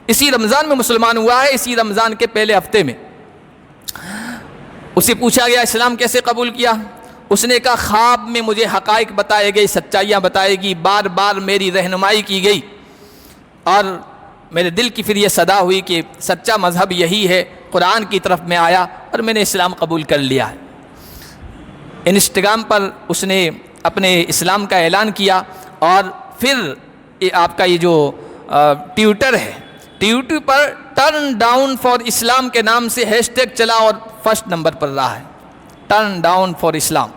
اسی رمضان میں مسلمان ہوا ہے، اسی رمضان کے پہلے ہفتے میں۔ اسے پوچھا گیا اسلام کیسے قبول کیا، اس نے کہا خواب میں مجھے حقائق بتائے گئے، سچائیاں بتائے گی، بار بار میری رہنمائی کی گئی، اور میرے دل کی پھر یہ صدا ہوئی کہ سچا مذہب یہی ہے، قرآن کی طرف میں آیا اور میں نے اسلام قبول کر لیا ہے۔ انسٹاگرام پر اس نے اپنے اسلام کا اعلان کیا، اور پھر آپ کا یہ جو ٹویٹر ہے، ٹویٹر پر ٹرن ڈاؤن فار اسلام کے نام سے ہیش ٹیگ چلا اور فرسٹ نمبر پر رہا ہے، ٹرن ڈاؤن فار اسلام،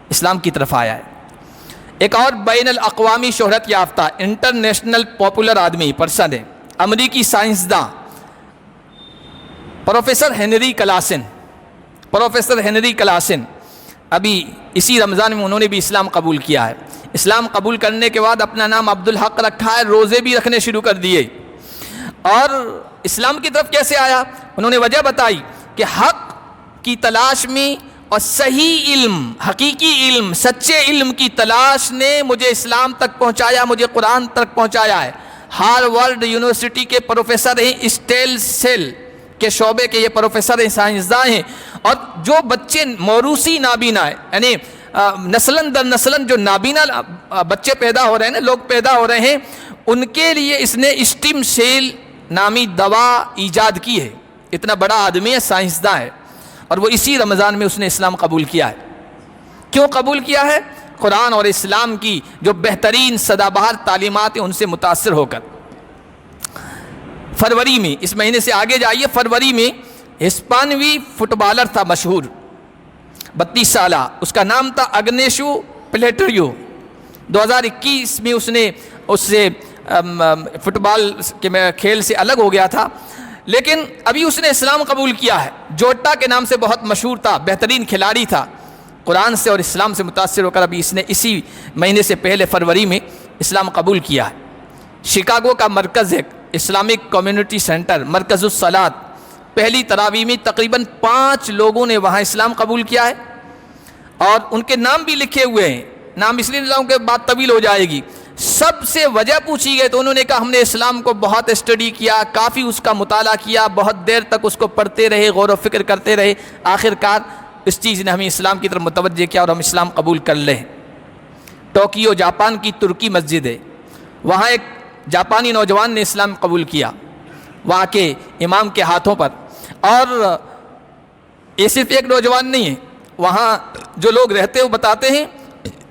اسلام کی طرف آیا ہے۔ ایک اور بین الاقوامی شہرت یافتہ انٹرنیشنل پاپولر آدمی پرسن ہے، امریکی سائنسداں پروفیسر ہنری کلاسن، پروفیسر ہنری کلاسن، ابھی اسی رمضان میں انہوں نے بھی اسلام قبول کیا ہے۔ اسلام قبول کرنے کے بعد اپنا نام عبدالحق رکھا ہے، روزے بھی رکھنے شروع کر دیے۔ اور اسلام کی طرف کیسے آیا؟ انہوں نے وجہ بتائی کہ حق کی تلاش میں اور صحیح علم، حقیقی علم، سچے علم کی تلاش نے مجھے اسلام تک پہنچایا، مجھے قرآن تک پہنچایا ہے۔ ہارورڈ یونیورسٹی کے پروفیسر ہیں، اسٹیل سیل کے شعبے کے یہ پروفیسر ہیں، سائنسداں ہیں، اور جو بچے موروثی نابینا ہے، یعنی نسلاً در نسلاً جو نابینا بچے پیدا ہو رہے ہیں نا، لوگ پیدا ہو رہے ہیں، ان کے لیے اس نے اسٹیم سیل نامی دوا ایجاد کی ہے۔ اتنا بڑا آدمی ہے، سائنسداں ہے، اور وہ اسی رمضان میں اس نے اسلام قبول کیا ہے۔ کیوں قبول کیا ہے؟ قرآن اور اسلام کی جو بہترین سدا بہار تعلیمات ہیں ان سے متاثر ہو کر۔ فروری میں، اس مہینے سے آگے جائیے، فروری میں ہسپانوی فٹ بالر تھا مشہور، 32 سالہ، اس کا نام تھا اگنیشو پلیٹریو۔ 2021 میں اس نے اس سے فٹ بال کے کھیل سے الگ ہو گیا تھا، لیکن ابھی اس نے اسلام قبول کیا ہے۔ جوٹا کے نام سے بہت مشہور تھا، بہترین کھلاڑی تھا، قرآن سے اور اسلام سے متاثر ہو کر ابھی اس نے اسی مہینے سے پہلے فروری میں اسلام قبول کیا ہے۔ شکاگو کا مرکز ہے اسلامک کمیونٹی سینٹر، مرکز الصلاۃ، پہلی تراویح میں تقریباً 5 لوگوں نے وہاں اسلام قبول کیا ہے، اور ان کے نام بھی لکھے ہوئے ہیں۔ نام اس لیے لاؤں کہ بات طویل ہو جائے گی۔ سب سے وجہ پوچھی گئی تو انہوں نے کہا ہم نے اسلام کو بہت اسٹڈی کیا، کافی اس کا مطالعہ کیا، بہت دیر تک اس کو پڑھتے رہے، غور و فکر کرتے رہے، آخر کار اس چیز نے ہمیں اسلام کی طرف متوجہ کیا اور ہم اسلام قبول کر لیں۔ ٹوکیو جاپان کی ترکی مسجد ہے، وہاں ایک جاپانی نوجوان نے اسلام قبول کیا وہاں کے امام کے ہاتھوں پر، اور یہ صرف ایک نوجوان نہیں ہے، وہاں جو لوگ رہتے وہ بتاتے ہیں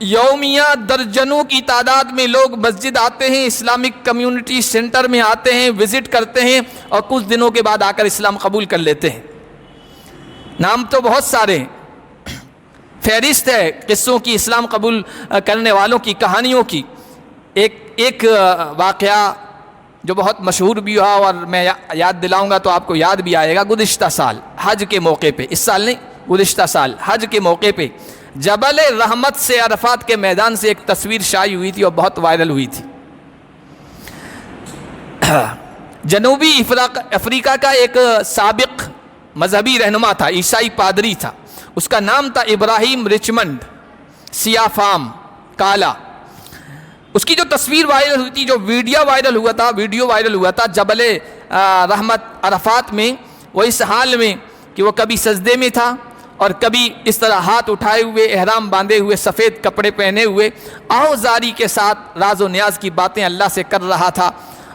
یومیہ درجنوں کی تعداد میں لوگ مسجد آتے ہیں، اسلامک کمیونٹی سینٹر میں آتے ہیں، وزٹ کرتے ہیں، اور کچھ دنوں کے بعد آ کر اسلام قبول کر لیتے ہیں۔ نام تو بہت سارے ہیں، فہرست ہے قصوں کی، اسلام قبول کرنے والوں کی کہانیوں کی۔ ایک واقعہ جو بہت مشہور بھی ہوا اور میں یاد دلاؤں گا تو آپ کو یاد بھی آئے گا۔ گزشتہ سال حج کے موقع پہ، اس سال نہیں، گزشتہ سال حج کے موقع پہ جبل رحمت سے عرفات کے میدان سے ایک تصویر شائع ہوئی تھی اور بہت وائرل ہوئی تھی۔ جنوبی افریقہ کا ایک سابق مذہبی رہنما تھا، عیسائی پادری تھا، اس کا نام تھا ابراہیم رچمنڈ، سیاہ فام، کالا۔ اس کی جو تصویر وائرل ہوئی تھی، جو ویڈیو وائرل ہوا تھا جبل رحمت عرفات میں، وہ اس حال میں کہ وہ کبھی سجدے میں تھا اور کبھی اس طرح ہاتھ اٹھائے ہوئے، احرام باندھے ہوئے، سفید کپڑے پہنے ہوئے، آہوزاری کے ساتھ راز و نیاز کی باتیں اللہ سے کر رہا تھا،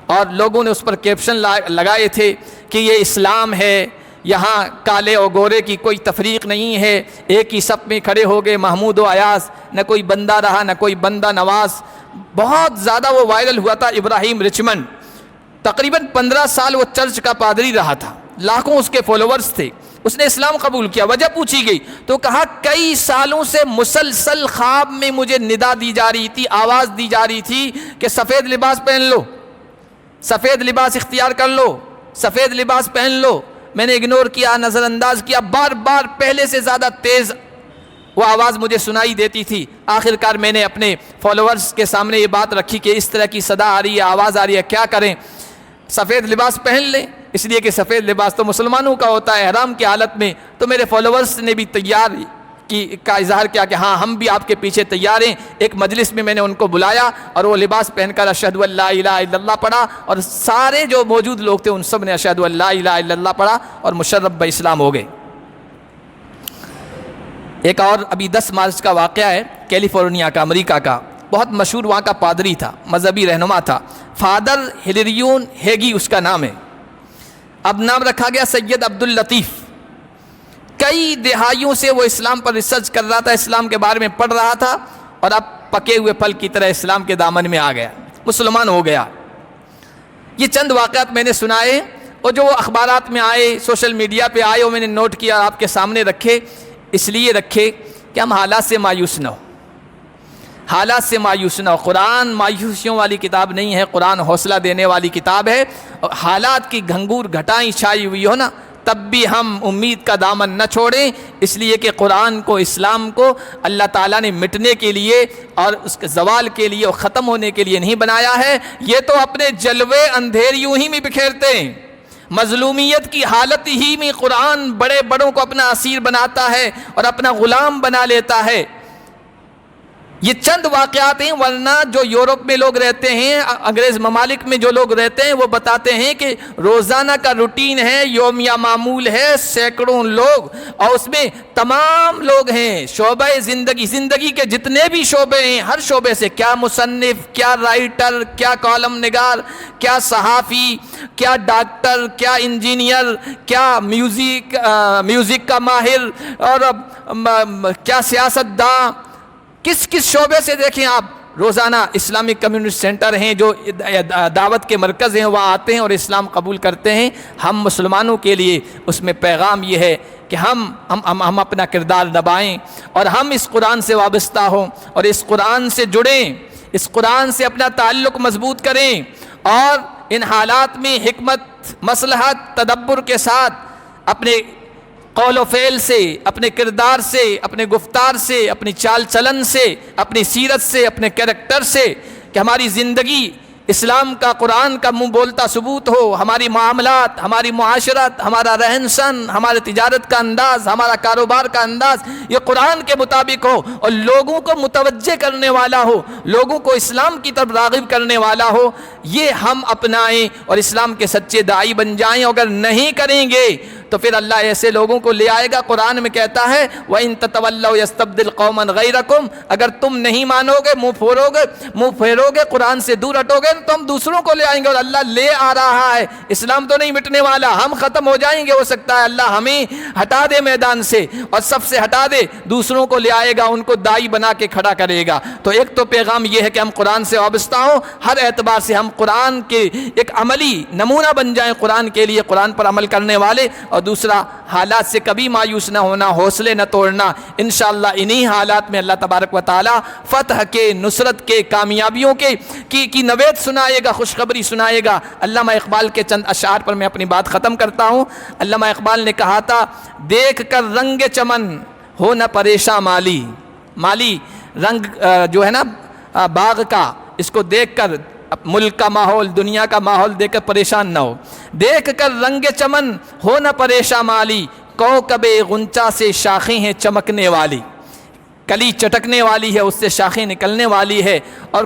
اور لوگوں نے اس پر کیپشن لگائے تھے کہ یہ اسلام ہے، یہاں کالے اور گورے کی کوئی تفریق نہیں ہے، ایک ہی صف میں کھڑے ہو گئے محمود و ایاز، نہ کوئی بندہ رہا نہ کوئی بندہ نواز۔ بہت زیادہ وہ وائرل ہوا تھا ابراہیم رچمنڈ۔ تقریباً 15 سال وہ چرچ کا پادری رہا تھا، لاکھوں اس کے فالوورز تھے۔ اس نے اسلام قبول کیا، وجہ پوچھی گئی تو کہا کئی سالوں سے مسلسل خواب میں مجھے ندا دی جا رہی تھی، آواز دی جا رہی تھی کہ سفید لباس پہن لو، سفید لباس اختیار کر لو، سفید لباس پہن لو۔ میں نے اگنور کیا، نظر انداز کیا، بار بار پہلے سے زیادہ تیز وہ آواز مجھے سنائی دیتی تھی۔ آخر کار میں نے اپنے فالوورز کے سامنے یہ بات رکھی کہ اس طرح کی صدا آ رہی ہے، آواز آ رہی ہے، کیا کریں؟ سفید لباس پہن لیں، اس لیے کہ سفید لباس تو مسلمانوں کا ہوتا ہے احرام کی حالت میں۔ تو میرے فالوورز نے بھی تیار کا اظہار کیا کہ ہاں ہم بھی آپ کے پیچھے تیار ہیں۔ ایک مجلس میں میں نے ان کو بلایا اور وہ لباس پہن کر اشہد ان لا الہ الا اللہ پڑھا، اور سارے جو موجود لوگ تھے ان سب نے اشہد ان لا الہ الا اللہ پڑھا اور مشرف باسلام ہو گئے۔ ایک اور ابھی 10 مارچ کا واقعہ ہے، کیلیفورنیا کا، امریکہ کا، بہت مشہور وہاں کا پادری تھا، مذہبی رہنما تھا، فادر ہلیریون ہیگی اس کا نام ہے، اب نام رکھا گیا سید عبداللطیف۔ کئی دہائیوں سے وہ اسلام پر ریسرچ کر رہا تھا، اسلام کے بارے میں پڑھ رہا تھا، اور اب پکے ہوئے پھل کی طرح اسلام کے دامن میں آ گیا، مسلمان ہو گیا۔ یہ چند واقعات میں نے سنائے اور جو اخبارات میں آئے، سوشل میڈیا پہ آئے، وہ میں نے نوٹ کیا اور آپ کے سامنے رکھے، اس لیے رکھے کہ ہم حالات سے مایوس نہ ہو، حالات سے مایوس نہ ہو۔ قرآن مایوسیوں والی کتاب نہیں ہے، قرآن حوصلہ دینے والی کتاب ہے۔ اور حالات کی گھنگور گھٹائیں چھائی ہوئی ہو نا، تب بھی ہم امید کا دامن نہ چھوڑیں، اس لیے کہ قرآن کو، اسلام کو اللہ تعالیٰ نے مٹنے کے لیے اور اس کے زوال کے لیے اور ختم ہونے کے لیے نہیں بنایا ہے۔ یہ تو اپنے جلوے اندھیریوں ہی میں بکھیرتے ہیں، مظلومیت کی حالت ہی میں قرآن بڑے بڑوں کو اپنا اسیر بناتا ہے اور اپنا غلام بنا لیتا ہے۔ یہ چند واقعات ہیں، ورنہ جو یورپ میں لوگ رہتے ہیں، انگریز ممالک میں جو لوگ رہتے ہیں، وہ بتاتے ہیں کہ روزانہ کا روٹین ہے، یومیہ معمول ہے، سینکڑوں لوگ، اور اس میں تمام لوگ ہیں، شعبہ زندگی کے جتنے بھی شعبے ہیں، ہر شعبے سے، کیا مصنف، کیا رائٹر، کیا کالم نگار، کیا صحافی، کیا ڈاکٹر، کیا انجینئر، کیا میوزک کا ماہر، اور کیا سیاست داں، کس کس شعبے سے دیکھیں آپ، روزانہ اسلامک کمیونٹی سینٹر ہیں جو دعوت کے مرکز ہیں، وہاں آتے ہیں اور اسلام قبول کرتے ہیں۔ ہم مسلمانوں کے لیے اس میں پیغام یہ ہے کہ ہم اپنا کردار نبھائیں اور ہم اس قرآن سے وابستہ ہوں اور اس قرآن سے جڑیں، اس قرآن سے اپنا تعلق مضبوط کریں، اور ان حالات میں حکمت، مصلحت، تدبر کے ساتھ اپنے قول و فعل سے، اپنے کردار سے، اپنے گفتار سے، اپنی چال چلن سے، اپنی سیرت سے، اپنے کریکٹر سے، کہ ہماری زندگی اسلام کا، قرآن کا منہ بولتا ثبوت ہو، ہماری معاملات، ہماری معاشرت، ہمارا رہن سہن، ہمارے تجارت کا انداز، ہمارا کاروبار کا انداز یہ قرآن کے مطابق ہو اور لوگوں کو متوجہ کرنے والا ہو، لوگوں کو اسلام کی طرف راغب کرنے والا ہو۔ یہ ہم اپنائیں اور اسلام کے سچے داعی بن جائیں۔ اگر نہیں کریں گے تو پھر اللہ ایسے لوگوں کو لے آئے گا۔ قرآن میں کہتا ہے وَإِن تَتَوَلَّوْا يَسْتَبْدِلْ قَوْمًا غَيْرَكُمْ، اگر تم نہیں مانو گے، منہ پھیرو گے، قرآن سے دور ہٹو گے، تو ہم دوسروں کو لے آئیں گے، اور اللہ لے آ رہا ہے۔ اسلام تو نہیں مٹنے والا، ہم ختم ہو جائیں گے، ہو سکتا ہے اللہ ہمیں ہٹا دے میدان سے اور سب سے ہٹا دے، دوسروں کو لے آئے گا، ان کو داعی بنا کے کھڑا کرے گا۔ تو ایک تو پیغام یہ ہے کہ ہم قرآن سے وابستہ ہوں، ہر اعتبار سے ہم قرآن کے ایک عملی نمونہ بن جائیں، قرآن کے لیے، قرآن پر عمل کرنے والے۔ اور دوسرا، حالات سے کبھی مایوس نہ ہونا، حوصلے نہ توڑنا۔ انشاءاللہ انہی حالات میں اللہ تبارک و تعالی فتح کے، نصرت کے، کامیابیوں کی نوید سنائے گا، خوشخبری سنائے گا۔ علامہ اقبال کے چند اشعار پر میں اپنی بات ختم کرتا ہوں۔ علامہ اقبال نے کہا تھا، دیکھ کر رنگ چمن ہو نہ پریشان مالی رنگ جو ہے نا باغ کا، اس کو دیکھ کر ملک کا ماحول، دنیا کا ماحول دیکھ کر پریشان نہ ہو۔ دیکھ کر رنگ چمن ہو نہ پریشان مالی، کوکب غنچہ سے شاخیں ہیں چمکنے والی، کلی چٹکنے والی ہے، اس سے شاخیں نکلنے والی ہے۔ اور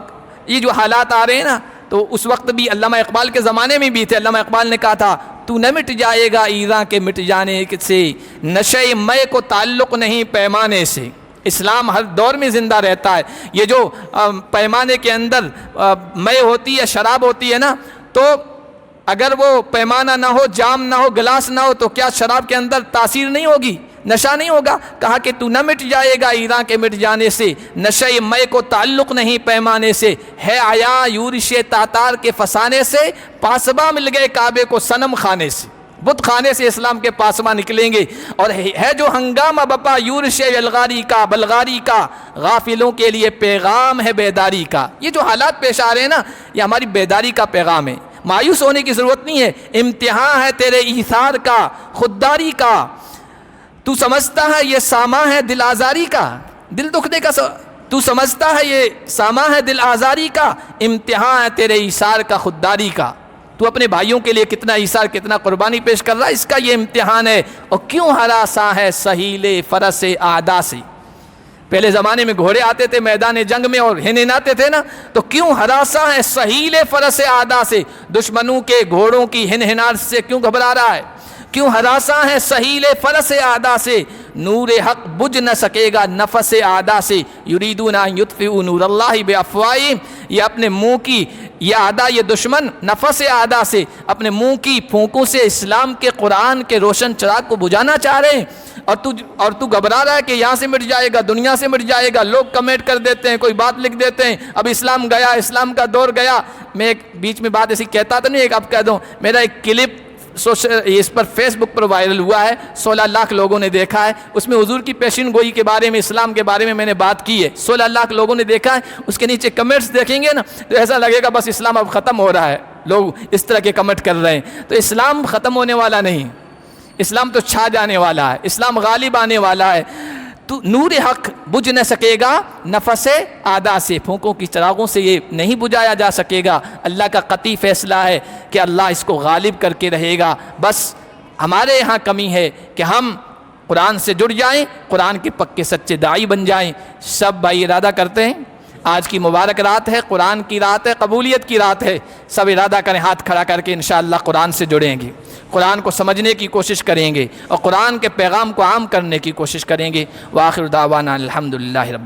یہ جو حالات آ رہے ہیں نا، تو اس وقت بھی علامہ اقبال کے زمانے میں بھی تھے۔ علامہ اقبال نے کہا تھا، تو نہ مٹ جائے گا ایراں کے مٹ جانے سے، نشے مے کو تعلق نہیں پیمانے سے۔ اسلام ہر دور میں زندہ رہتا ہے۔ یہ جو پیمانے کے اندر مے ہوتی ہے، شراب ہوتی ہے نا، تو اگر وہ پیمانہ نہ ہو، جام نہ ہو، گلاس نہ ہو، تو کیا شراب کے اندر تاثیر نہیں ہوگی، نشہ نہیں ہوگا؟ کہا کہ تو نہ مٹ جائے گا ایراں کے مٹ جانے سے، نشے مے کو تعلق نہیں پیمانے سے، ہے آیا یورش تاتار کے فسانے سے، پاسباں مل گئے کعبے کو صنم خانے سے۔ بت خانے سے اسلام کے پاسباں نکلیں گے۔ اور ہے جو ہنگامہ بپا یورش یلغاری کا، بلغاری کا، غافلوں کے لیے پیغام ہے بیداری کا۔ یہ جو حالات پیش آ رہے ہیں نا، یہ ہماری بیداری کا پیغام ہے۔ مایوس ہونے کی ضرورت نہیں ہے، امتحان ہے تیرے ایثار کا، خودداری کا۔ تو سمجھتا ہے یہ ساما ہے دل آزاری کا، دل دکھنے کا تو سمجھتا ہے یہ ساما ہے دل آزاری کا، امتحان ہے تیرے ایثار کا، خودداری کا۔ تو اپنے بھائیوں کے لیے کتنا ایثار، کتنا قربانی پیش کر رہا ہے، اس کا یہ امتحان ہے۔ اور کیوں ہراساں ہے سہیل فرس اعدا سے، پہلے زمانے میں گھوڑے آتے تھے میدان جنگ میں اور ہنہناتے تھے نا، تو کیوں ہراساں ہے سہیل فرس اعدا سے، دشمنوں کے گھوڑوں کی ہنہناٹ سے کیوں گھبرا رہا ہے؟ کیوں ہراساں ہے سہیل فرس اعدا سے، نور حق بجھ نہ سکے گا نفس اعدا سے، یریدون ان یطفئوا نور اللہ بافواہہم، یہ اپنے منہ کی یہ آدھا، یہ دشمن نفس آدھا سے اپنے منہ کی پھونکوں سے اسلام کے قرآن کے روشن چراغ کو بجھانا چاہ رہے ہیں، اور تو گھبرا رہا ہے کہ یہاں سے مٹ جائے گا، دنیا سے مٹ جائے گا، لوگ کمنٹ کر دیتے ہیں، کوئی بات لکھ دیتے ہیں، اب اسلام گیا، اسلام کا دور گیا۔ میں ایک بیچ میں بات ایسی کہتا تو نہیں، ایک اب کہہ دوں، میرا ایک کلپ اس پر فیس بک پر وائرل ہوا ہے، 16 لاکھ لوگوں نے دیکھا ہے، اس میں حضور کی پیشین گوئی کے بارے میں، اسلام کے بارے میں نے بات کی ہے، 16 لاکھ لوگوں نے دیکھا ہے۔ اس کے نیچے کمنٹس دیکھیں گے نا تو ایسا لگے گا بس اسلام اب ختم ہو رہا ہے، لوگ اس طرح کے کمنٹ کر رہے ہیں۔ تو اسلام ختم ہونے والا نہیں، اسلام تو چھا جانے والا ہے، اسلام غالب آنے والا ہے۔ تو نور حق بجھ نہ سکے گا نفس آدھا سے، پھونکوں کی چراغوں سے یہ نہیں بجھایا جا سکے گا۔ اللہ کا قطعی فیصلہ ہے کہ اللہ اس کو غالب کر کے رہے گا۔ بس ہمارے یہاں کمی ہے کہ ہم قرآن سے جڑ جائیں، قرآن کے پکے سچے داعی بن جائیں۔ سب بھائی ارادہ کرتے ہیں، آج کی مبارک رات ہے، قرآن کی رات ہے، قبولیت کی رات ہے، سب ارادہ کریں، ہاتھ کھڑا کر کے انشاءاللہ قرآن سے جڑیں گے، قرآن کو سمجھنے کی کوشش کریں گے اور قرآن کے پیغام کو عام کرنے کی کوشش کریں گے۔ وآخر دعوانا الحمدللہ رب